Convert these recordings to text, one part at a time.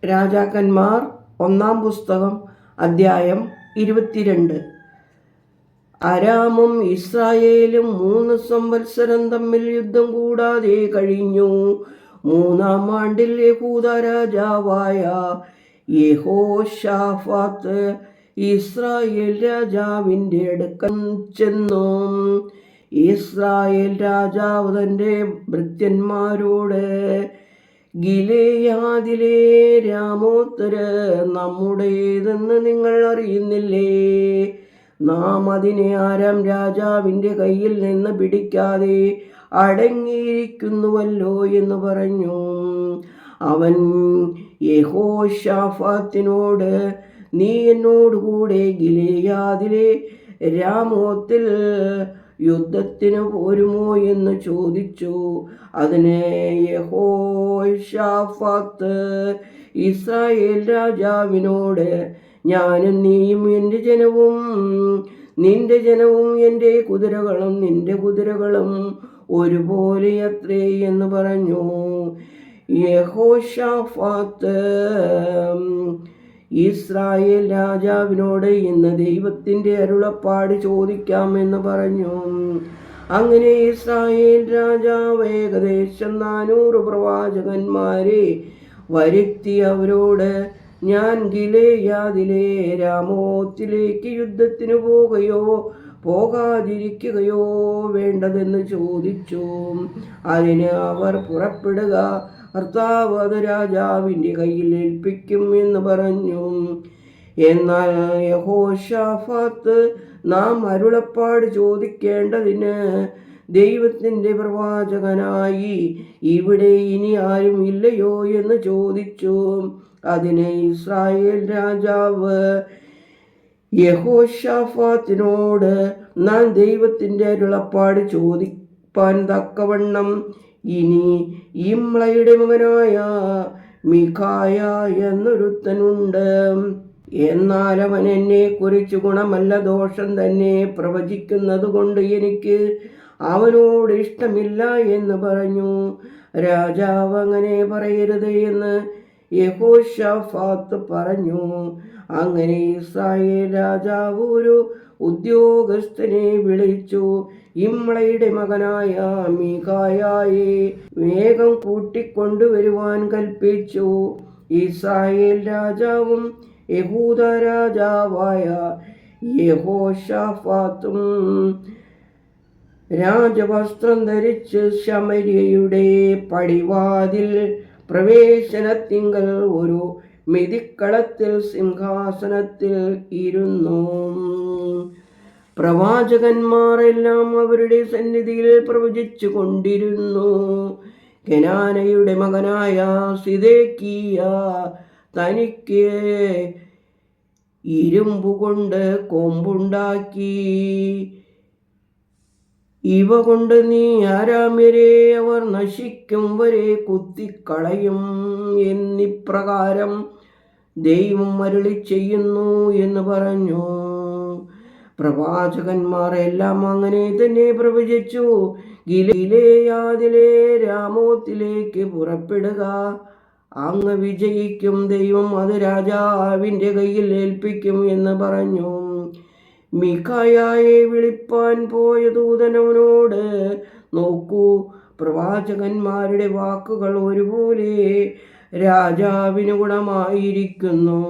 രാജാക്കന്മാർ 1-ാം പുസ്തകം അധ്യായം 22. അരാമും ഇസ്രായേലും 3 സംവത്സരം തമ്മിൽ യുദ്ധം കൂടാതെ കഴിഞ്ഞു. 3-ാം ആണ്ടിൽ യഹൂദ രാജാവായ യെഹോശാഫാത്ത് ഇസ്രായേൽ രാജാവിൻ്റെ അടുക്കൽ ചെന്നു. ഇസ്രായേൽ രാജാവ് തൻ്റെ ഭൃത്യന്മാരോട്, ഗിലെയാദിലെ രാമോത്ത് നമ്മുടേതെന്ന് നിങ്ങൾ അറിയുന്നില്ലേ? നാം അതിനെ ആരാം രാജാവിൻ്റെ കയ്യിൽ നിന്ന് പിടിക്കാതെ അടങ്ങിയിരിക്കുന്നുവല്ലോ എന്ന് പറഞ്ഞു. അവൻ യെഹോശാഫാത്തിനോട്, നീ എന്നോടുകൂടെ ഗിലെയാദിലെ രാമോത്തിൽ യുദ്ധത്തിന് പോരുമോ എന്ന് ചോദിച്ചു. അതിന് യെഹോശാഫാത്ത് ഇസ്രായേൽ രാജാവിനോട്, ഞാനും നീയും എൻ്റെ ജനവും നിന്റെ ജനവും എൻ്റെ കുതിരകളും നിന്റെ കുതിരകളും ഒരുപോലെ അത്രേ എന്ന് പറഞ്ഞു. യെഹോശാഫാത്ത് ഇസ്രായേൽ രാജാവിനോട്, ഇന്ന് ദൈവത്തിൻ്റെ അരുളപ്പാട് ചോദിക്കാമെന്ന് പറഞ്ഞു. അങ്ങനെ ഇസ്രായേൽ രാജാവ് ഏകദേശം 400 പ്രവാചകന്മാരെ വരുത്തി അവരോട്, ഞാൻ ഗിലെയാദിലെ രാമോത്തിലേക്ക് യുദ്ധത്തിന് പോകുകയോ പോകാതിരിക്കുകയോ വേണ്ടതെന്ന് ചോദിച്ചു. അതിന് അവർ, പുറപ്പെടുക, കർത്താവ് അത് രാജാവിൻ്റെ കയ്യിൽ ഏൽപ്പിക്കും എന്ന് പറഞ്ഞു. എന്നാൽ യെഹോശാഫാത്ത്, നാം അരുളപ്പാട് ചോദിക്കേണ്ടതിന് ദൈവത്തിൻ്റെ പ്രവാചകനായി ഇവിടെ ഇനി ആരും ഇല്ലയോ എന്ന് ചോദിച്ചു. അതിന് ഇസ്രായേൽ രാജാവ് യെഹോശാഫാത്തിനോട്, നാം ദൈവത്തിൻ്റെ അരുളപ്പാട് ചോദിപ്പാൻ തക്കവണ്ണം ഇനി ഇമ്ലയുടെ മകനായ മിഖായ എന്നൊരുത്തനുണ്ട്. എന്നാൽ അവൻ എന്നെ കുറിച്ച് ഗുണമല്ല ദോഷം തന്നെ പ്രവചിക്കുന്നത് കൊണ്ട് എനിക്ക് അവനോട് ഇഷ്ടമില്ല എന്ന് പറഞ്ഞു. രാജാവ്, അങ്ങനെ പറയരുത് എന്ന് യെഹോശാഫാത്ത് പറഞ്ഞു. അങ്ങനെ ഇസ്രായേൽ രാജാവ് ഒരു ഉദ്യോഗസ്ഥനെ വിളിച്ചു ഇമ്ലയുടെ മകനായ മിഖായയെ വേഗം കൂട്ടിക്കൊണ്ടുവരുവാൻ കൽപ്പിച്ചു. ഇസ്രായേൽ രാജാവും യഹൂദ രാജാവായ യെഹോശാഫാത്തും രാജവസ്ത്രം ധരിച്ച് ശമര്യയുടെ പടിവാതിൽ പ്രവേശനത്തിങ്കൽ ഒരു മെതിക്കളത്തിൽ സിംഹാസനത്തിൽ ഇരുന്നു. പ്രവാചകന്മാരെല്ലാം അവരുടെ സന്നിധിയിൽ പ്രവചിച്ചു കൊണ്ടിരുന്നു. കെനാനയുടെ മകനായ സിദെക്കീയ തനിക്ക് ഇരുമ്പുകൊണ്ട് കൊമ്പുണ്ടാക്കി, ഇവ കൊണ്ട് നീ ആരാമ്യരെ അവർ നശിക്കും വരെ കുത്തിക്കളയും എന്നിപ്രകാരം ദൈവം അരുളി ചെയ്യുന്നു എന്ന് പറഞ്ഞു. പ്രവാചകന്മാർ എല്ലാം അങ്ങനെ തന്നെ പ്രവചിച്ചു. ഗിലെയാദിലെ രാമോത്തിലേക്ക് പുറപ്പെടുക, അങ്ങ് വിജയിക്കും, ദൈവം അത് രാജാവിൻ്റെ കയ്യിൽ ഏൽപ്പിക്കും എന്ന് പറഞ്ഞു. മിഖായയെ വിളിപ്പാൻ പോയ ദൂതനവനോട്, നോക്കൂ, പ്രവാചകന്മാരുടെ വാക്കുകൾ ഒരുപോലെ രാജാവിന് ഗുണമായിരിക്കുന്നു.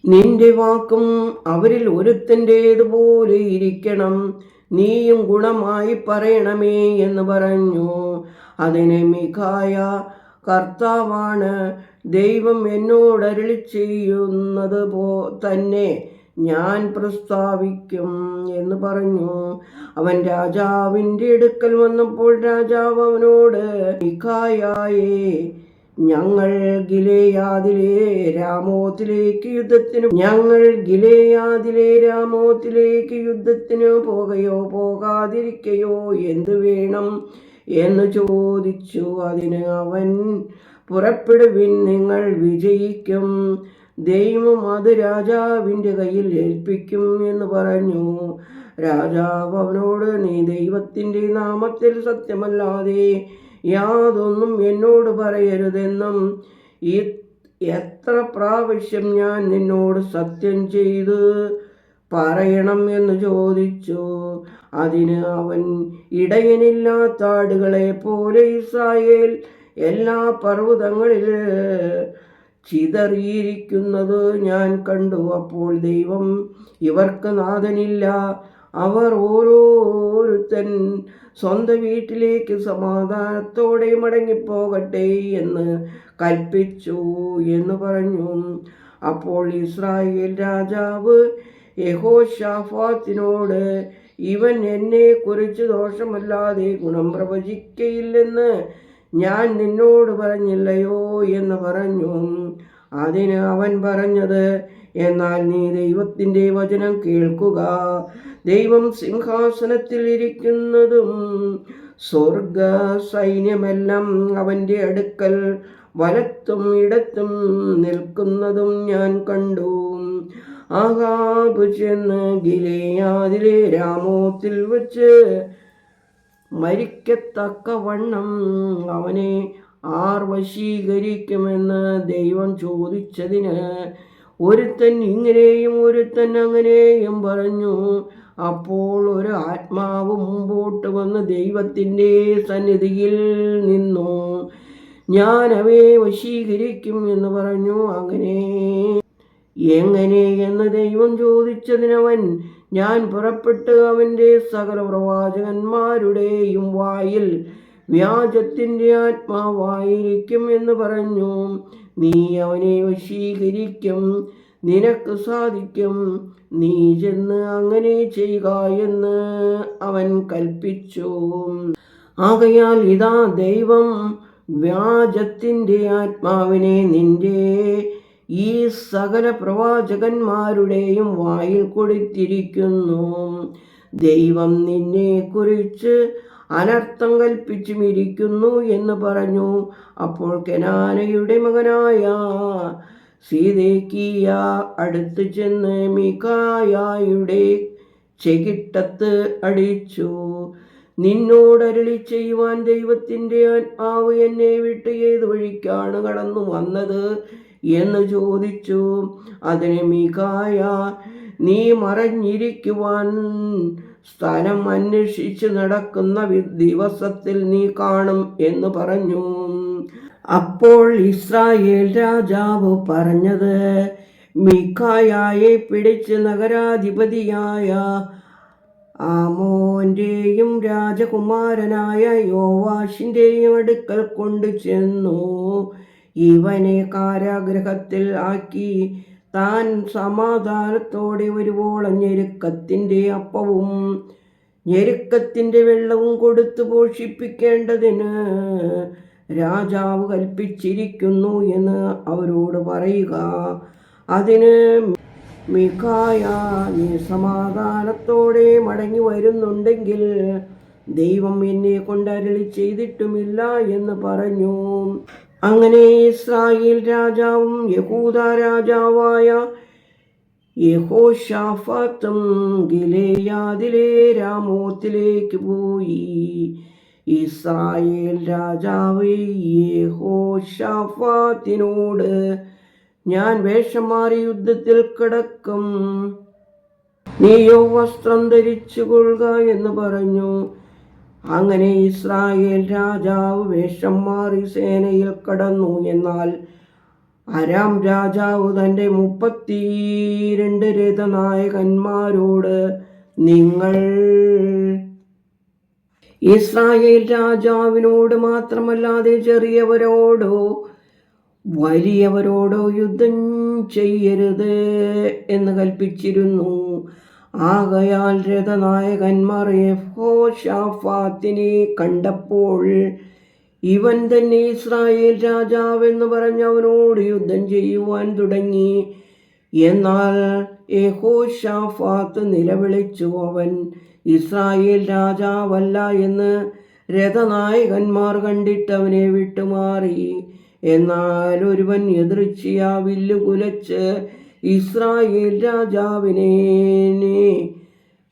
നിന്റെ വാക്കും അവരിൽ ഒരുത്തൻ്റേതുപോലെ ഇരിക്കണം, നീയും ഗുണമായി പറയണമേ എന്ന് പറഞ്ഞു. അതിന് മിഖായ, കർത്താവാണ് ദൈവം എന്നോട് അരുളി ചെയ്യുന്നത് തന്നെ ഞാൻ പ്രസ്താവിക്കും എന്ന് പറഞ്ഞു. അവൻ രാജാവിൻ്റെ അടുക്കൽ വന്നപ്പോൾ രാജാവ് അവനോട്, മിഖായയെ ഞങ്ങൾ ഗിലെയാദിലെ രാമോത്തിലേക്ക് യുദ്ധത്തിന് പോകയോ പോകാതിരിക്കയോ എന്ത് വേണം എന്ന് ചോദിച്ചു. അതിന് അവൻ, പുറപ്പെടുവിൻ, നിങ്ങൾ വിജയിക്കും, ദൈവം അത് രാജാവിൻ്റെ കയ്യിൽ ഏൽപ്പിക്കും എന്ന് പറഞ്ഞു. രാജാവ് അവനോട്, നീ ദൈവത്തിൻ്റെ നാമത്തിൽ സത്യമല്ലാതെ യാതൊന്നും എന്നോട് പറയരുതെന്നും എത്ര പ്രാവശ്യം ഞാൻ നിന്നോട് സത്യം ചെയ്ത് പറയണം എന്ന് ചോദിച്ചു. അതിന് അവൻ, ഇടയനില്ലാത്ത ആടുകളെ പോലെ ഇസ്രായേൽ എല്ലാ പർവ്വതങ്ങളിൽ ചിതറിയിരിക്കുന്നത് ഞാൻ കണ്ടു. അപ്പോൾ ദൈവം, ഇവർക്ക് നാഥനില്ല, അവർ ഓരോരുത്തൻ സ്വന്തം വീട്ടിലേക്ക് സമാധാനത്തോടെ മടങ്ങിപ്പോകട്ടെ എന്ന് കൽപ്പിച്ചു എന്ന് പറഞ്ഞു. അപ്പോൾ ഇസ്രായേൽ രാജാവ് യെഹോശാഫാത്തിനോട്, ഇവൻ എന്നെക്കുറിച്ച് ദോഷമല്ലാതെ ഗുണം പ്രവചിക്കയില്ലെന്ന് ഞാൻ നിന്നോട് പറഞ്ഞില്ലയോ എന്ന് പറഞ്ഞു. അതിന് അവൻ പറഞ്ഞത്, എന്നാൽ നീ ദൈവത്തിൻ്റെ വചനം കേൾക്കുക. ദൈവം സിംഹാസനത്തിൽ ഇരിക്കുന്നതും സ്വർഗ സൈന്യമെല്ലാം അവൻ്റെ അടുക്കൽ വലത്തും ഇടത്തും നിൽക്കുന്നതും ഞാൻ കണ്ടു. ആഹാബ് ചെന്ന് ഗിലെയാദിലെ രാമോത്തിൽ വച്ച് മരിക്കത്തക്കവണ്ണം അവനെ ആർ വശീകരിക്കുമെന്ന് ദൈവം ചോദിച്ചതിന്, ഒരുത്തൻ ഇങ്ങനെയും ഒരുത്തൻ അങ്ങനെയും പറഞ്ഞു. അപ്പോൾ ഒരു ആത്മാവ് മുമ്പോട്ട് വന്ന് ദൈവത്തിൻ്റെ സന്നിധിയിൽ നിന്നു, ഞാൻ അവയെ വശീകരിക്കും എന്ന് പറഞ്ഞു. എങ്ങനെ എന്ന് ദൈവം ചോദിച്ചതിനവൻ, ഞാൻ പുറപ്പെട്ട് അവൻ്റെ സകല പ്രവാചകന്മാരുടെയും വായിൽ വ്യാജത്തിൻ്റെ ആത്മാവായിരിക്കും എന്ന് പറഞ്ഞു. നീ അവനെ വശീകരിക്കും, നിനക്ക് സാധിക്കും, നീ ചെന്ന് അങ്ങനെ ചെയ്യുക എന്ന് അവൻ കൽപ്പിച്ചു. ആകയാൽ ഇതാ, ദൈവം വ്യാജത്തിൻ്റെ ആത്മാവിനെ നിന്റെ ഈ സകല പ്രവാചകന്മാരുടെയും വായിൽ കൊടുത്തിരിക്കുന്നു. ദൈവം നിന്നെക്കുറിച്ച് അനർത്ഥം കൽപ്പിച്ചുമിരിക്കുന്നു എന്ന് പറഞ്ഞു. അപ്പോൾ കെനാനയുടെ മകനായ സീദേക്കിയ അടുത്ത് ചെന്ന് മീഖായായുടെ ചെകിട്ടത്ത് അടിച്ചു. നിന്നോടരുളി ചെയ്യുവാൻ ദൈവത്തിൻ്റെ ആത്മാവ് എന്നെ വിട്ട് ഏത് വഴിക്കാണ് കടന്നു വന്നത് എന്ന് ചോദിച്ചു. അതിന് മീഖായ, നീ മറഞ്ഞിരിക്കുവാൻ സ്ഥലം അന്വേഷിച്ച് നടക്കുന്ന ദിവസത്തിൽ നീ കാണും എന്ന് പറഞ്ഞു. അപ്പോൾ ഇസ്രായേൽ രാജാവ് പറഞ്ഞത്, മീഖായയെ പിടിച്ച് നഗരാധിപതിയായ ആമോന്റെയും രാജകുമാരനായ യോവാഷിൻ്റെയും അടുക്കൽ കൊണ്ടു ചെന്നു. ഇവനെ കാരാഗൃഹത്തിൽ ആക്കി താൻ സമാധാനത്തോടെ വരുവോളം ഞെരുക്കത്തിൻ്റെ അപ്പവും ഞെരുക്കത്തിൻ്റെ വെള്ളവും കൊടുത്തു പോഷിപ്പിക്കേണ്ടതിന് രാജാവ് കൽപ്പിച്ചിരിക്കുന്നു എന്ന് അവരോട് പറയുക. അതിന് മീഖായ, നീ സമാധാനത്തോടെ മടങ്ങി വരുന്നുണ്ടെങ്കിൽ ദൈവം എന്നെ കൊണ്ട് അരുളി ചെയ്തിട്ടുമില്ല എന്ന് പറഞ്ഞു. അങ്ങനെ ഇസ്രായേൽ രാജാവും യഹൂദ രാജാവായ യെഹോശാഫാത്തും ഗിലെയാദിലെ രാമോത്തിലേക്ക് പോയി. ഇസ്രായേൽ രാജാവ് യെഹോശാഫാത്തിനോട്, ഞാൻ വേഷം മാറി യുദ്ധത്തിൽ കിടക്കും, നീയോ വസ്ത്രം ധരിച്ചു കൊള്ളുക എന്ന് പറഞ്ഞു. അങ്ങനെ ഇസ്രായേൽ രാജാവ് വേഷം മാറി സേനയിൽ കടന്നു. എന്നാൽ അരാം രാജാവ് തൻ്റെ 32 രഥനായകന്മാരോട്, നിങ്ങൾ ഇസ്രായേൽ രാജാവിനോട് മാത്രമല്ലാതെ ചെറിയവരോടോ വലിയവരോടോ യുദ്ധം ചെയ്യരുത് എന്ന് കൽപ്പിച്ചിരുന്നു. ആകയാൽ രഥനായകന്മാർ യെഹോശാഫാത്തിനെ കണ്ടപ്പോൾ, ഇവൻ തന്നെ ഇസ്രായേൽ രാജാവെന്ന് പറഞ്ഞ് അവനോട് യുദ്ധം ചെയ്യുവാൻ തുടങ്ങി. എന്നാൽ യെഹോശാഫാത്ത് നിലവിളിച്ചു, അവൻ ഇസ്രായേൽ രാജാവല്ല എന്ന് രഥനായകന്മാർ കണ്ടിട്ട് അവനെ വിട്ടുമാറി. എന്നാൽ ഒരുവൻ എതിർച്ചയാ വില്ലു കുലച്ച് ഇസ്രായേൽ രാജാവിനെ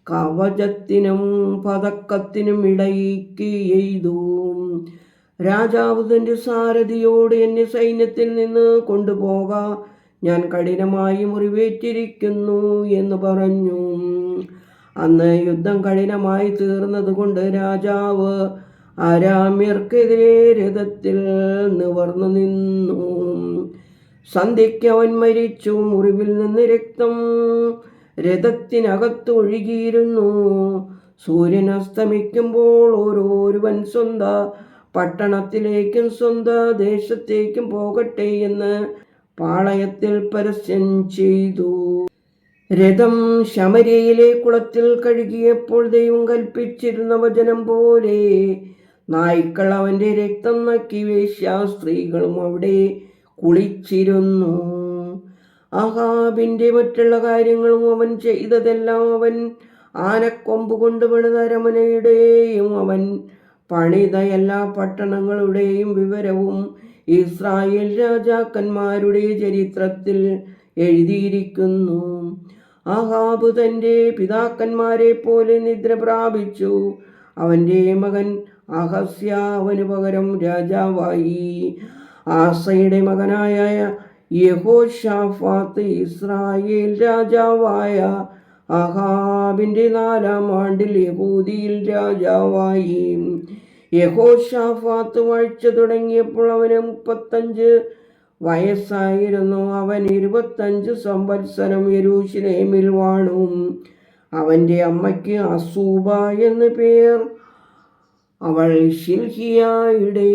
കവചത്തിനും പതക്കത്തിനും ഇടയ്ക്ക് എയ്തു. രാജാവ് തൻ്റെ സാരഥിയോട് എന്നെ സൈന്യത്തിൽ നിന്ന് കൊണ്ടുപോക, ഞാൻ കഠിനമായി മുറിവേറ്റിരിക്കുന്നു എന്ന് പറഞ്ഞു. അന്ന് യുദ്ധം കഠിനമായി തീർന്നതുകൊണ്ട് രാജാവ് അരാമ്യർക്കെതിരെ രഥത്തിൽ നിവർന്നു നിന്നു. സന്ധ്യയ്ക്ക് അവൻ മരിച്ചു. മുറിവിൽ നിന്ന് രക്തം രഥത്തിനകത്ത് ഒഴുകിയിരുന്നു. സൂര്യൻ അസ്തമിക്കുമ്പോൾ ഓരോരുവൻ സ്വന്തം പട്ടണത്തിലേക്കും സ്വന്തം ദേശത്തേക്കും പോകട്ടെ എന്ന് പാളയത്തിൽ പരസ്യം ചെയ്തു. രഥം ശമര്യയിലെ കുളത്തിൽ കഴുകിയപ്പോൾ ദൈവം കൽപ്പിച്ചിരുന്ന വചനം പോലെ നായ്ക്കൾ അവൻ്റെ രക്തം നക്കി വേശ്യ സ്ത്രീകളും അവിടെ കുളിച്ചിരുന്നു. ആഹാബിൻ്റെ മറ്റുള്ള കാര്യങ്ങളും അവൻ ചെയ്തതെല്ലാം, അവൻ ആനക്കൊമ്പ് കൊണ്ട് പണിത അരമനയുടെയും അവൻ പണിത എല്ലാ പട്ടണങ്ങളുടെയും വിവരവും ഇസ്രായേൽ രാജാക്കന്മാരുടെ ചരിത്രത്തിൽ എഴുതിയിരിക്കുന്നു. ആഹാബ് തൻ്റെ പിതാക്കന്മാരെ പോലെ നിദ്ര പ്രാപിച്ചു. അവൻ്റെ മകൻ അഹസ്യ അവന് പകരം രാജാവായി. ആസയുടെ മകനായ യഹോശാഫാത്ത് ഇസ്രായേൽ രാജാവായ ആഹാബിൻ്റെ 4-ാം ആണ്ടിൽ യഹൂദിയിൽ രാജാവായി. യഹോശാഫാത്ത് വാഴ്ച തുടങ്ങിയപ്പോൾ അവന് 35 വയസ്സായിരുന്നു. അവൻ 25 സംവത്സരം യെരൂശലേമിൽ വാണു. അവൻ്റെ അമ്മയ്ക്ക് അസൂബ എന്ന് പേർ. അവൾ ശിൽഹിയായുടെ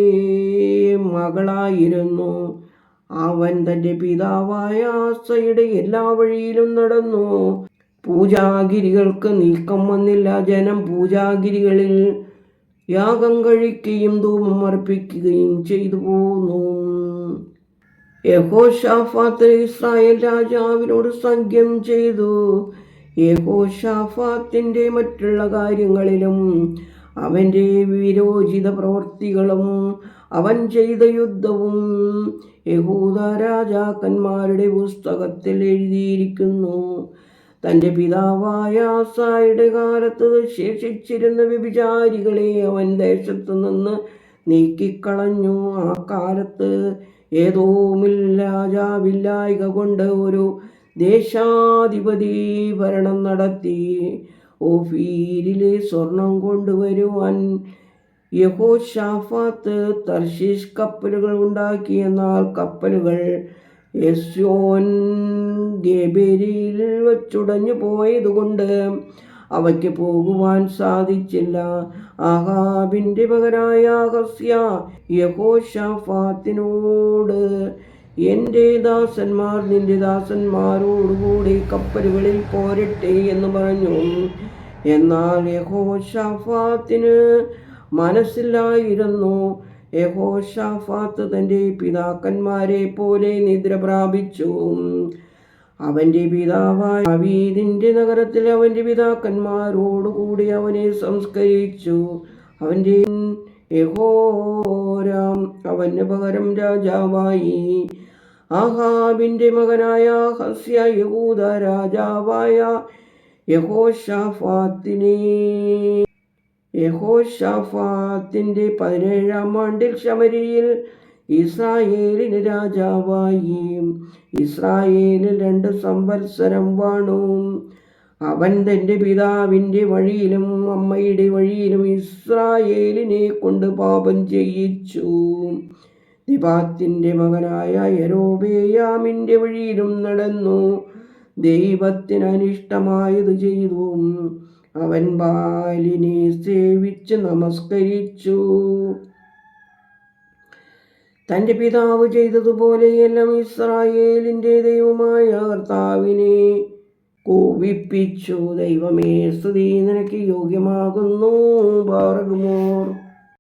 മകളായിരുന്നു. അവൻ തൻ്റെ പിതാവായ ആസയുടെ എല്ലാ വഴിയിലും നടന്നു. പൂജാഗിരികൾക്ക് നീക്കം വന്നില്ല. ജനം പൂജാഗിരികളിൽ യാഗം കഴിക്കുകയും ധൂപം അർപ്പിക്കുകയും ചെയ്തു പോന്നു. യഹോശാഫാത്ത് ഇസ്രായേൽ രാജാവിനോട് സഖ്യം ചെയ്തു. യഹോശാഫാത്തിൻ്റെ മറ്റുള്ള കാര്യങ്ങളിലും അവൻ്റെ വിരോചിത പ്രവൃത്തികളും അവൻ ചെയ്ത യുദ്ധവും യഹൂദ രാജാക്കന്മാരുടെ പുസ്തകത്തിൽ എഴുതിയിരിക്കുന്നു. തൻ്റെ പിതാവായ ആസയുടെ കാലത്ത് ശേഷിച്ചിരുന്ന വ്യഭിചാരികളെ അവൻ ദേശത്തു നിന്ന് നീക്കിക്കളഞ്ഞു. ആ കാലത്ത് ഏദോമിൽ രാജാവില്ലായ്ക കൊണ്ട് ഒരു ദേശാധിപതി ഭരണം നടത്തി. ഓഫീരിലെ സ്വർണം കൊണ്ടുവരുവാൻ യഹോശാഫാത്ത് തർശീഷ് കപ്പലുകൾ ഉണ്ടാക്കി. എന്നാൽ കപ്പലുകൾ എസ്യോൻ ഗേബരിൽ വച്ചുടഞ്ഞു പോയതുകൊണ്ട് അവയ്ക്ക് പോകുവാൻ സാധിച്ചില്ല. ആഹാബിൻ്റെ മകനായ അഹസ്യ യഹോശാഫാത്തിനോട്, എൻ്റെ ദാസന്മാർ നിന്റെ ദാസന്മാരോടുകൂടി കപ്പലുകളിൽ പോരട്ടെ എന്ന് പറഞ്ഞു. എന്നാൽ യഹോശാഫാത്തിന് മനസ്സിലായിരുന്നു. യഹോശാഫാത്ത് തൻ്റെ പിതാക്കന്മാരെ പോലെ നിദ്ര പ്രാപിച്ചു. അവൻ്റെ പിതാവായ ദാവീദിൻ്റെ നഗരത്തിൽ അവൻ്റെ പിതാക്കന്മാരോടുകൂടി അവനെ സംസ്കരിച്ചു. അവൻ്റെ യഹോരാം അവന് പകരം രാജാവായി. ആഹാബിൻ്റെ മകനായ അഹസ്യ യഹൂദ രാജാവായ യഹോശാഫാത്തിൻ്റെ 17-ാം ആണ്ടിൽ ശമര്യയിൽ ഇസ്രായേലിന് രാജാവായി. ഇസ്രായേലിൽ 2 സംവത്സരം വാണു. അവൻ തൻ്റെ പിതാവിൻ്റെ വഴിയിലും അമ്മയുടെ വഴിയിലും ഇസ്രായേലിനെ കൊണ്ട് പാപം ചെയ്യിച്ചു. ദിബാത്തിൻ്റെ മകനായ യൊരോബെയാമിൻ്റെ വഴിയിലും നടന്നു. ദൈവത്തിന് അനിഷ്ടമായത് ചെയ്തു. അവൻ ബാലിനെ സേവിച്ച് നമസ്കരിച്ചു. തൻ്റെ പിതാവ് ചെയ്തതുപോലെയെല്ലാം ഇസ്രായേലിൻ്റെ ദൈവമായ കർത്താവിനെ കോപിപ്പിച്ചു. ദൈവമേ, സ്തുതി നിനക്ക് യോഗ്യമാകുന്നു. ബാറകുമോർ.